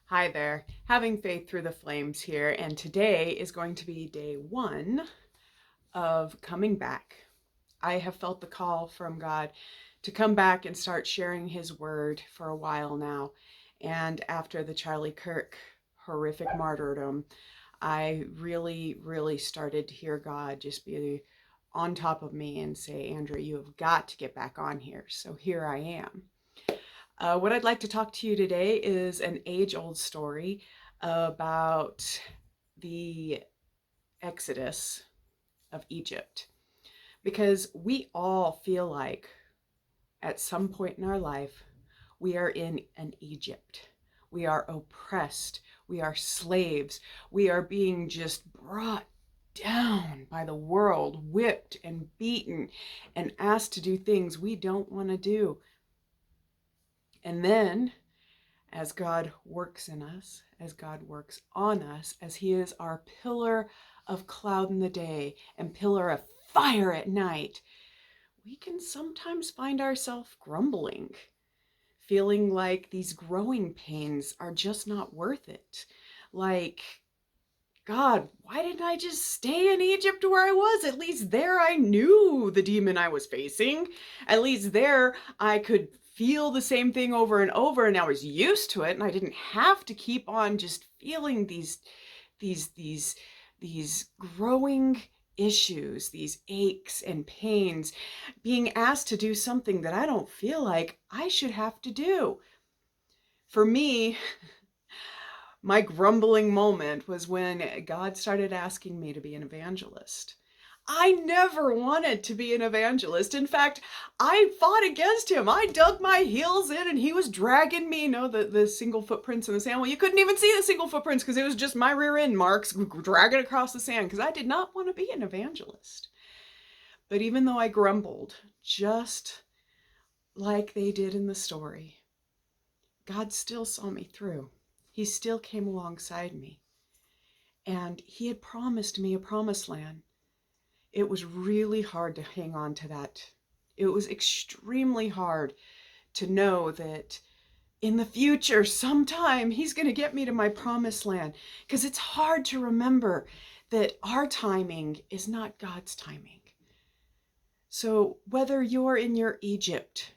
Hi there, having faith through the flames here, and today is going to be day one of coming back. I have felt the call from God to come back and start sharing His word for a while now. And after the Charlie Kirk horrific martyrdom, I really started to hear God just be on top of me and say, Andrea, you have got to get back on here. So here I am. What I'd like to talk to you today is an age-old story about the Exodus of Egypt. Because we all feel like at some point in our life, we are in an Egypt. We are oppressed. We are slaves. We are being just brought down by the world, whipped and beaten, and asked to do things we don't want to do. And then as God works in us, as God works on us, as He is our pillar of cloud in the day and pillar of fire at night, we can sometimes find ourselves grumbling, feeling like these growing pains are just not worth it. Like, God, why didn't I just stay in Egypt where I was? At least there I knew the demon I was facing. At least there I could feel the same thing over and over, and I was used to it, and I didn't have to keep on just feeling these growing issues, these aches and pains, being asked to do something that I don't feel like I should have to do. For me, my grumbling moment was when God started asking me to be an evangelist. I never wanted to be an evangelist. In fact, I fought against him. I dug my heels in and he was dragging me. The single footprints in the sand. Well, you couldn't even see the single footprints because it was just my rear end marks dragging across the sand because I did not want to be an evangelist. But even though I grumbled, just like they did in the story, God still saw me through. He still came alongside me. And He had promised me a promised land. It was really hard to hang on to that. It was extremely hard to know that in the future, sometime, He's going to get me to my promised land. Because it's hard to remember that our timing is not God's timing. So whether you're in your Egypt,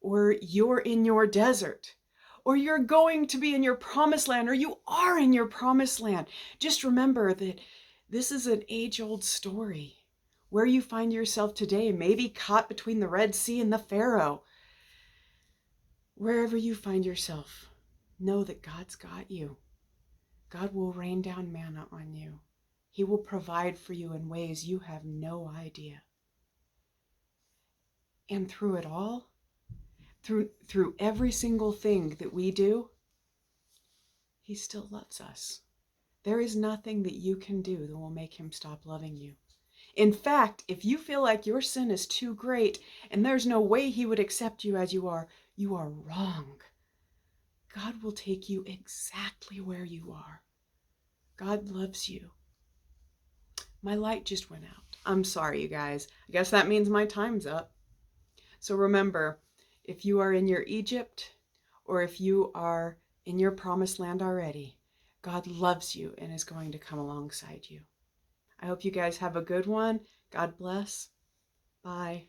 or you're in your desert, or you're going to be in your promised land, or you are in your promised land, just remember that this is an age-old story. Where you find yourself today, maybe caught between the Red Sea and the Pharaoh. Wherever you find yourself, know that God's got you. God will rain down manna on you. He will provide for you in ways you have no idea. And through it all, through every single thing that we do, He still loves us. There is nothing that you can do that will make Him stop loving you. In fact, if you feel like your sin is too great and there's no way He would accept you as you are wrong. God will take you exactly where you are. God loves you. My light just went out. I'm sorry, you guys. I guess that means my time's up. So remember, if you are in your Egypt or if you are in your promised land already, God loves you and is going to come alongside you. I hope you guys have a good one. God bless. Bye.